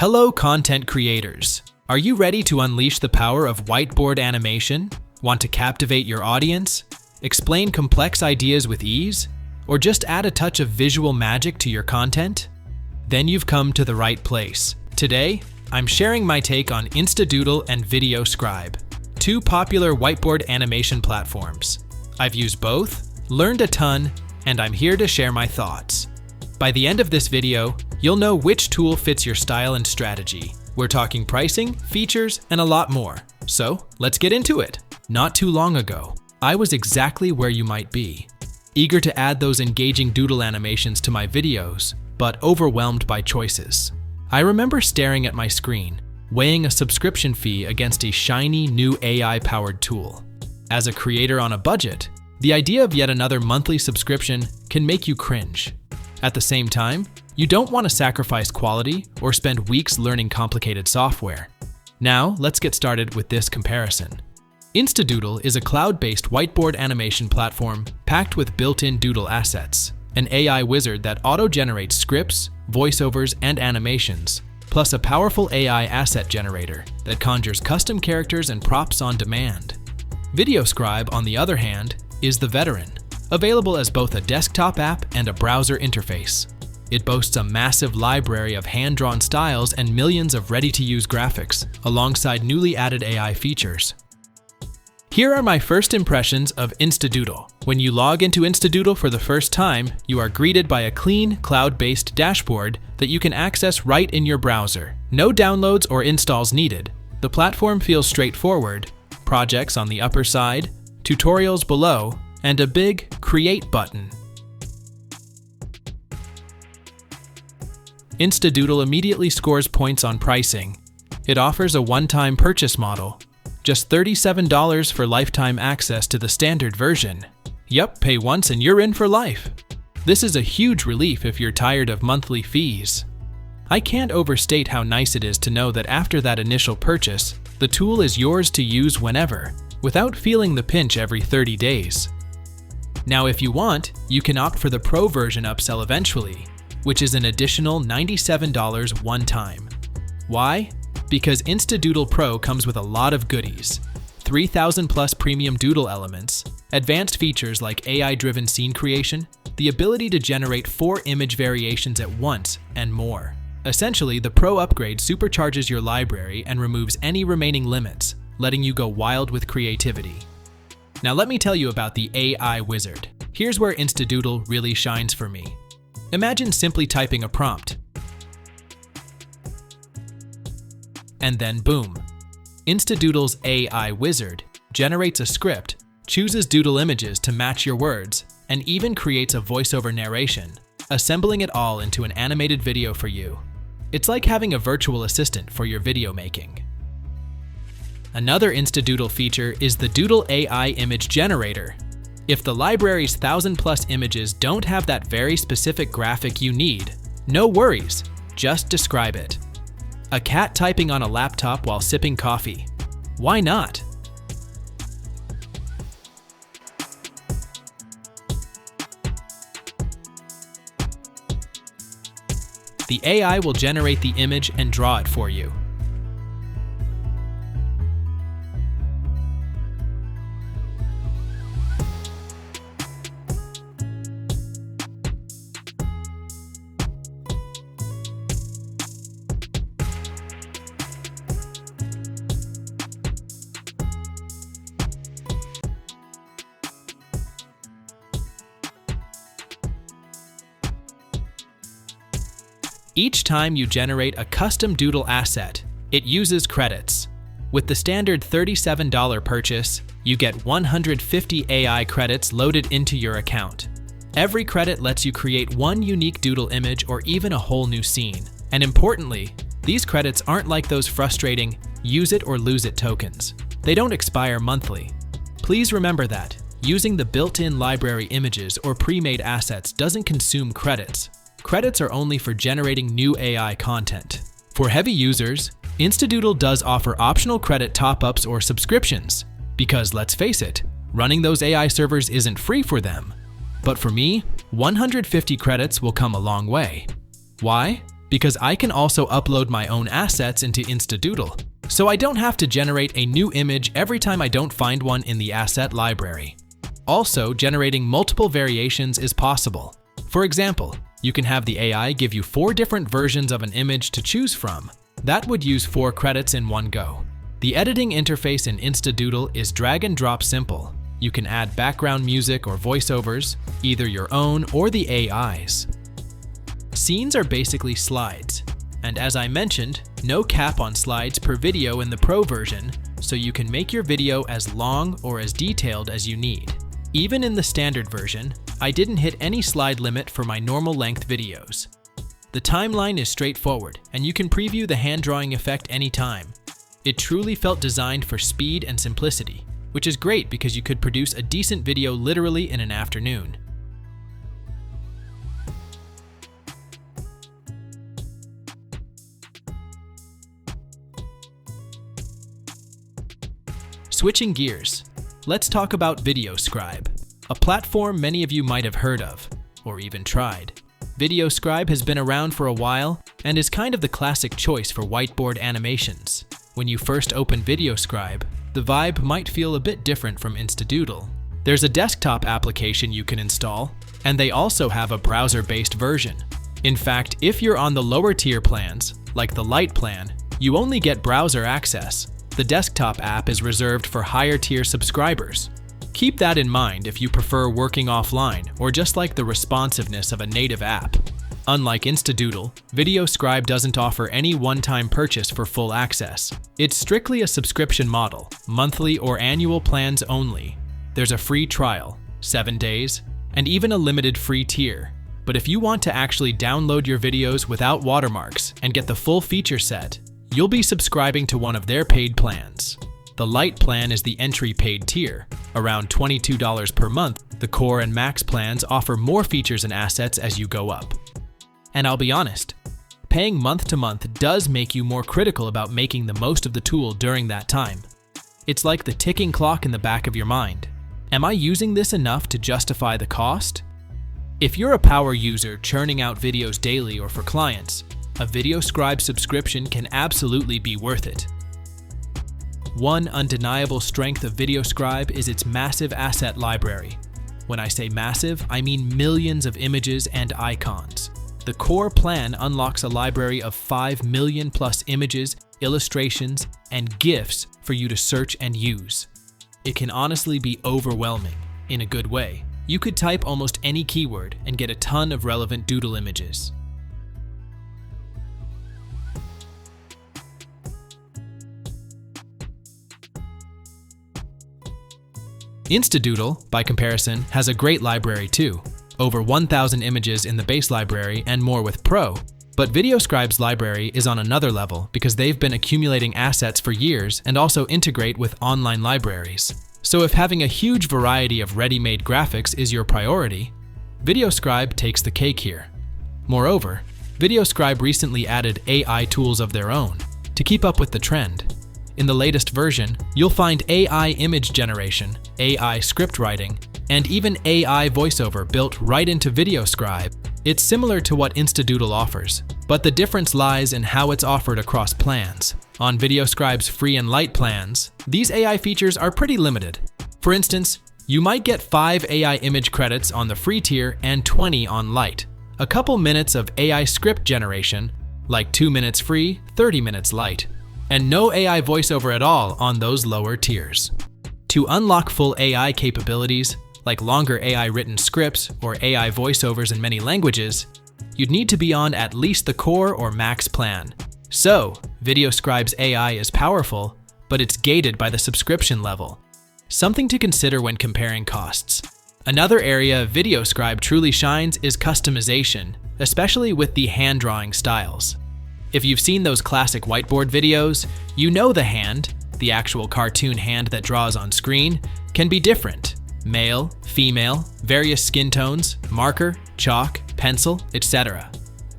Hello, content creators. Are you ready to unleash the power of whiteboard animation? Want to captivate your audience? Explain complex ideas with ease? Or just add a touch of visual magic to your content? Then you've come to the right place. Today, I'm sharing my take on InstaDoodle and VideoScribe, two popular whiteboard animation platforms. I've used both, learned a ton, and I'm here to share my thoughts. By the end of this video, you'll know which tool fits your style and strategy. We're talking pricing, features, and a lot more. So, let's get into it. Not too long ago, I was exactly where you might be. Eager to add those engaging doodle animations to my videos, but overwhelmed by choices. I remember staring at my screen, weighing a subscription fee against a shiny new AI-powered tool. As a creator on a budget, the idea of yet another monthly subscription can make you cringe. At the same time, you don't want to sacrifice quality or spend weeks learning complicated software. Now, let's get started with this comparison. InstaDoodle is a cloud-based whiteboard animation platform packed with built-in doodle assets, an AI wizard that auto-generates scripts, voiceovers, and animations, plus a powerful AI asset generator that conjures custom characters and props on demand. VideoScribe, on the other hand, is the veteran, available as both a desktop app and a browser interface. It boasts a massive library of hand-drawn styles and millions of ready-to-use graphics, alongside newly added AI features. Here are my first impressions of InstaDoodle. When you log into InstaDoodle for the first time, you are greeted by a clean, cloud-based dashboard that you can access right in your browser. No downloads or installs needed. The platform feels straightforward, projects on the upper side, tutorials below, and a big Create button. InstaDoodle immediately scores points on pricing. It offers a one-time purchase model, just $37 for lifetime access to the standard version. Yup, pay once and you're in for life. This is a huge relief if you're tired of monthly fees. I can't overstate how nice it is to know that after that initial purchase, the tool is yours to use whenever, without feeling the pinch every 30 days. Now, if you want, you can opt for the Pro version upsell eventually, which is an additional $97 one time. Why? Because InstaDoodle Pro comes with a lot of goodies. 3,000 plus premium doodle elements, advanced features like AI-driven scene creation, the ability to generate 4 image variations at once, and more. Essentially, the Pro upgrade supercharges your library and removes any remaining limits, letting you go wild with creativity. Now let me tell you about the AI wizard. Here's where InstaDoodle really shines for me. Imagine simply typing a prompt. And then boom. InstaDoodle's AI wizard generates a script, chooses doodle images to match your words, and even creates a voiceover narration, assembling it all into an animated video for you. It's like having a virtual assistant for your video making. Another InstaDoodle feature is the Doodle AI image generator. If the library's 1,000+ images don't have that very specific graphic you need, no worries, just describe it. A cat typing on a laptop while sipping coffee. Why not? The AI will generate the image and draw it for you. Each time you generate a custom doodle asset, it uses credits. With the standard $37 purchase, you get 150 AI credits loaded into your account. Every credit lets you create one unique doodle image or even a whole new scene. And importantly, these credits aren't like those frustrating use it or lose it tokens. They don't expire monthly. Please remember that using the built-in library images or pre-made assets doesn't consume credits. Credits are only for generating new AI content. For heavy users, InstaDoodle does offer optional credit top-ups or subscriptions, because let's face it, running those AI servers isn't free for them. But for me, 150 credits will come a long way. Why? because I can also upload my own assets into InstaDoodle, so I don't have to generate a new image every time I don't find one in the asset library. Also, generating multiple variations is possible. For example, you can have the AI give you 4 different versions of an image to choose from. That would use 4 credits in one go. The editing interface in InstaDoodle is drag and drop simple. You can add background music or voiceovers, either your own or the AI's. Scenes are basically slides, and as I mentioned, no cap on slides per video in the Pro version, so you can make your video as long or as detailed as you need. Even in the standard version, I didn't hit any slide limit for my normal length videos. The timeline is straightforward, and you can preview the hand drawing effect anytime. It truly felt designed for speed and simplicity, which is great because you could produce a decent video literally in an afternoon. Switching gears, let's talk about VideoScribe, a platform many of you might have heard of, or even tried. VideoScribe has been around for a while and is kind of the classic choice for whiteboard animations. When you first open VideoScribe, the vibe might feel a bit different from InstaDoodle. There's a desktop application you can install, and they also have a browser-based version. In fact, if you're on the lower tier plans, like the Lite plan, you only get browser access. The desktop app is reserved for higher tier subscribers. Keep that in mind if you prefer working offline or just like the responsiveness of a native app. Unlike InstaDoodle, VideoScribe doesn't offer any one-time purchase for full access. It's strictly a subscription model, monthly or annual plans only. There's a free trial, 7 days, and even a limited free tier. But if you want to actually download your videos without watermarks and get the full feature set, you'll be subscribing to one of their paid plans. The Lite plan is the entry paid tier, around $22 per month. The Core and Max plans offer more features and assets as you go up. And I'll be honest, paying month to month does make you more critical about making the most of the tool during that time. It's like the ticking clock in the back of your mind. Am I using this enough to justify the cost? If you're a power user churning out videos daily or for clients, a VideoScribe subscription can absolutely be worth it. One undeniable strength of VideoScribe is its massive asset library. When I say massive, I mean millions of images and icons. The Core plan unlocks a library of 5 million plus images, illustrations, and GIFs for you to search and use. It can honestly be overwhelming, in a good way. You could type almost any keyword and get a ton of relevant doodle images. InstaDoodle, by comparison, has a great library too. Over 1,000 images in the base library and more with Pro. But VideoScribe's library is on another level because they've been accumulating assets for years and also integrate with online libraries. So if having a huge variety of ready-made graphics is your priority, VideoScribe takes the cake here. Moreover, VideoScribe recently added AI tools of their own to keep up with the trend. In the latest version, you'll find AI image generation, AI script writing, and even AI voiceover built right into VideoScribe. It's similar to what InstaDoodle offers, but the difference lies in how it's offered across plans. On VideoScribe's free and Lite plans, these AI features are pretty limited. For instance, you might get 5 AI image credits on the free tier and 20 on Lite. A couple minutes of AI script generation, like 2 minutes free, 30 minutes Lite, and no AI voiceover at all on those lower tiers. To unlock full AI capabilities, like longer AI written scripts or AI voiceovers in many languages, you'd need to be on at least the Core or Max plan. So, VideoScribe's AI is powerful, but it's gated by the subscription level. Something to consider when comparing costs. Another area VideoScribe truly shines is customization, especially with the hand-drawing styles. If you've seen those classic whiteboard videos, you know the hand, the actual cartoon hand that draws on screen, can be different. Male, female, various skin tones, marker, chalk, pencil, etc.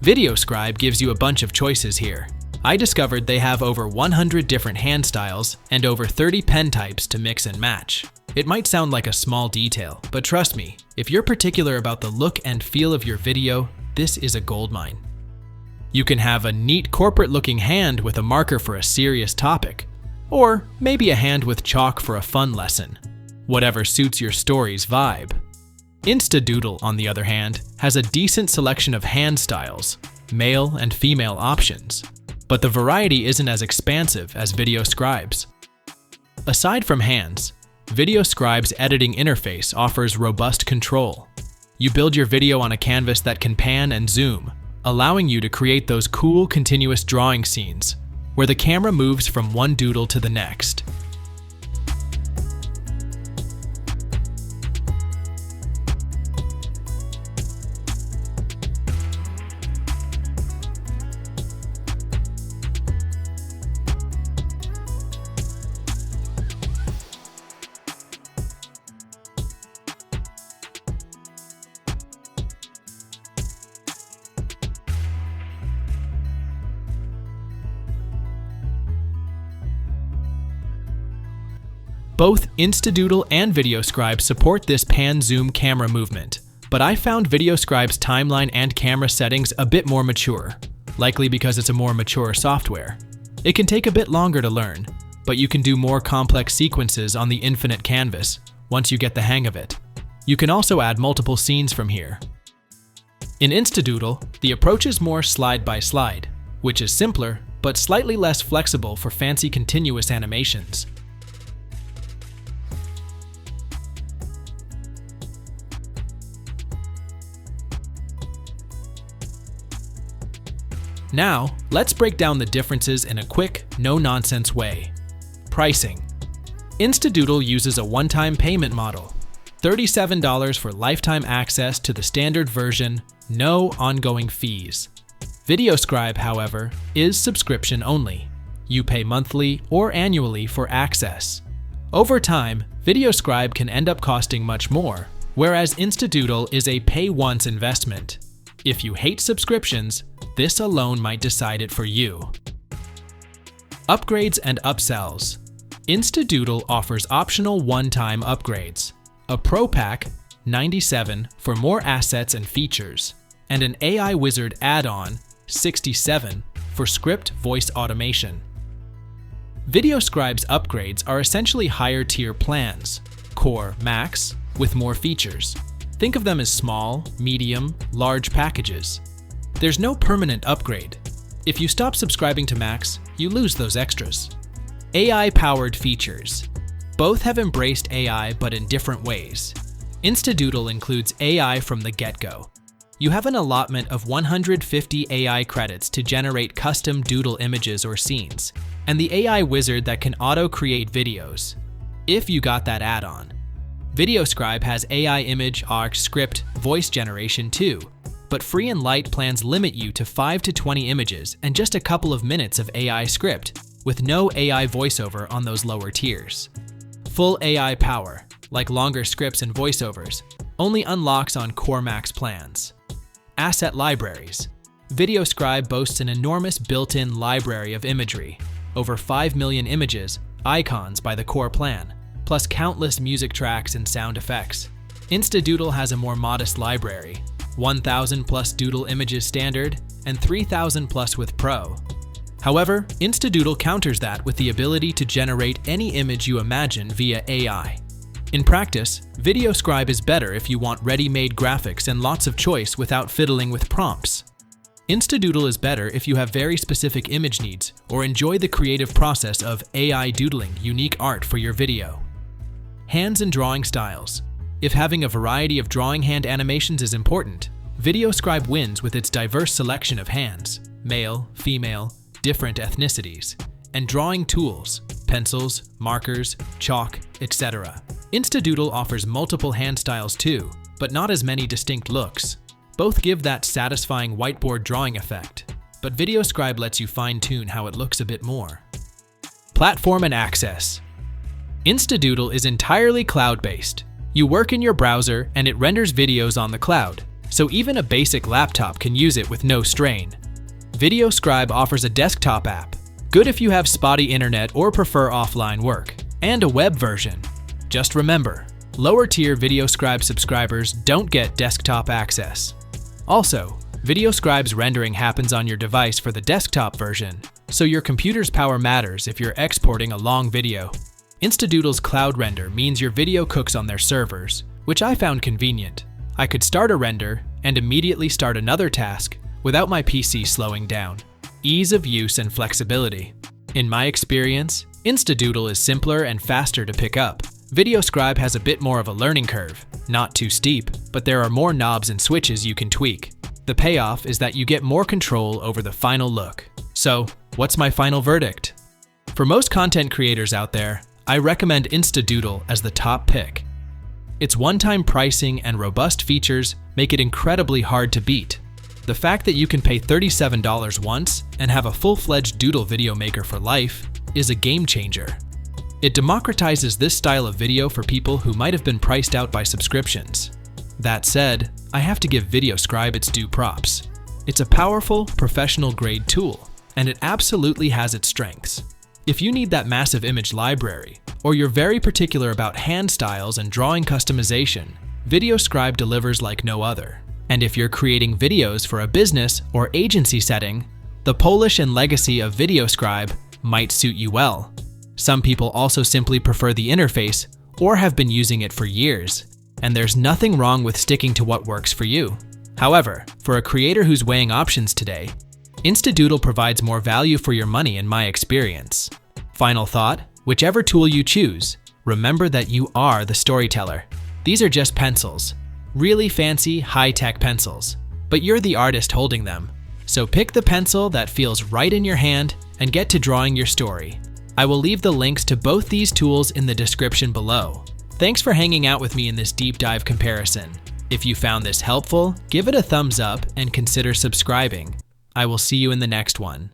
VideoScribe gives you a bunch of choices here. I discovered they have over 100 different hand styles and over 30 pen types to mix and match. It might sound like a small detail, but trust me, if you're particular about the look and feel of your video, this is a goldmine. You can have a neat corporate-looking hand with a marker for a serious topic, or maybe a hand with chalk for a fun lesson, whatever suits your story's vibe. InstaDoodle, on the other hand, has a decent selection of hand styles, male and female options, but the variety isn't as expansive as VideoScribe's. Aside from hands, VideoScribe's editing interface offers robust control. You build your video on a canvas that can pan and zoom, allowing you to create those cool continuous drawing scenes where the camera moves from one doodle to the next. Both InstaDoodle and VideoScribe support this pan-zoom camera movement, but I found VideoScribe's timeline and camera settings a bit more mature, likely because it's a more mature software. It can take a bit longer to learn, but you can do more complex sequences on the infinite canvas once you get the hang of it. You can also add multiple scenes from here. In InstaDoodle, the approach is more slide by slide, which is simpler but slightly less flexible for fancy continuous animations. Now, let's break down the differences in a quick, no-nonsense way. Pricing. InstaDoodle uses a one-time payment model, $37 for lifetime access to the standard version, no ongoing fees. VideoScribe, however, is subscription only. You pay monthly or annually for access. Over time, VideoScribe can end up costing much more, whereas InstaDoodle is a pay-once investment. If you hate subscriptions, this alone might decide it for you. Upgrades and upsells. InstaDoodle offers optional one-time upgrades. A Pro Pack, $97 for more assets and features, and an AI Wizard add-on, $67 for script voice automation. VideoScribe's upgrades are essentially higher-tier plans, Core Max, with more features. Think of them as small, medium, large packages. There's no permanent upgrade. If you stop subscribing to Max, you lose those extras. AI-powered features. Both have embraced AI, but in different ways. InstaDoodle includes AI from the get-go. You have an allotment of 150 AI credits to generate custom doodle images or scenes, and the AI wizard that can auto-create videos, if you got that add-on. VideoScribe has AI image, arc, script, voice generation too, but free and light plans limit you to 5 to 20 images and just a couple of minutes of AI script, with no AI voiceover on those lower tiers. Full AI power, like longer scripts and voiceovers, only unlocks on Core Max plans. Asset libraries. VideoScribe boasts an enormous built-in library of imagery, over 5 million images, icons by the core plan, plus countless music tracks and sound effects. InstaDoodle has a more modest library, 1,000 plus doodle images standard, and 3,000 plus with Pro. However, InstaDoodle counters that with the ability to generate any image you imagine via AI. In practice, VideoScribe is better if you want ready-made graphics and lots of choice without fiddling with prompts. InstaDoodle is better if you have very specific image needs or enjoy the creative process of AI doodling unique art for your video. Hands and drawing styles. If having a variety of drawing hand animations is important, VideoScribe wins with its diverse selection of hands, male, female, different ethnicities, and drawing tools, pencils, markers, chalk, etc. InstaDoodle offers multiple hand styles too, but not as many distinct looks. Both give that satisfying whiteboard drawing effect, but VideoScribe lets you fine-tune how it looks a bit more. Platform and access. InstaDoodle is entirely cloud-based. You work in your browser and it renders videos on the cloud, so even a basic laptop can use it with no strain. VideoScribe offers a desktop app, good if you have spotty internet or prefer offline work, and a web version. Just remember, lower-tier VideoScribe subscribers don't get desktop access. Also, VideoScribe's rendering happens on your device for the desktop version, so your computer's power matters if you're exporting a long video. InstaDoodle's cloud render means your video cooks on their servers, which I found convenient. I could start a render and immediately start another task without my PC slowing down. Ease of use and flexibility. In my experience, InstaDoodle is simpler and faster to pick up. VideoScribe has a bit more of a learning curve, not too steep, but there are more knobs and switches you can tweak. The payoff is that you get more control over the final look. So, what's my final verdict? For most content creators out there, I recommend InstaDoodle as the top pick. Its one-time pricing and robust features make it incredibly hard to beat. The fact that you can pay $37 once and have a full-fledged doodle video maker for life is a game changer. It democratizes this style of video for people who might have been priced out by subscriptions. That said, I have to give VideoScribe its due props. It's a powerful, professional-grade tool, and it absolutely has its strengths. If you need that massive image library, or you're very particular about hand styles and drawing customization, VideoScribe delivers like no other. And if you're creating videos for a business or agency setting, the polish and legacy of VideoScribe might suit you well. Some people also simply prefer the interface or have been using it for years, and there's nothing wrong with sticking to what works for you. However, for a creator who's weighing options today, InstaDoodle provides more value for your money in my experience. Final thought, whichever tool you choose, remember that you are the storyteller. These are just pencils, really fancy, high-tech pencils, but you're the artist holding them. So pick the pencil that feels right in your hand and get to drawing your story. I will leave the links to both these tools in the description below. Thanks for hanging out with me in this deep dive comparison. If you found this helpful, give it a thumbs up and consider subscribing. I will see you in the next one.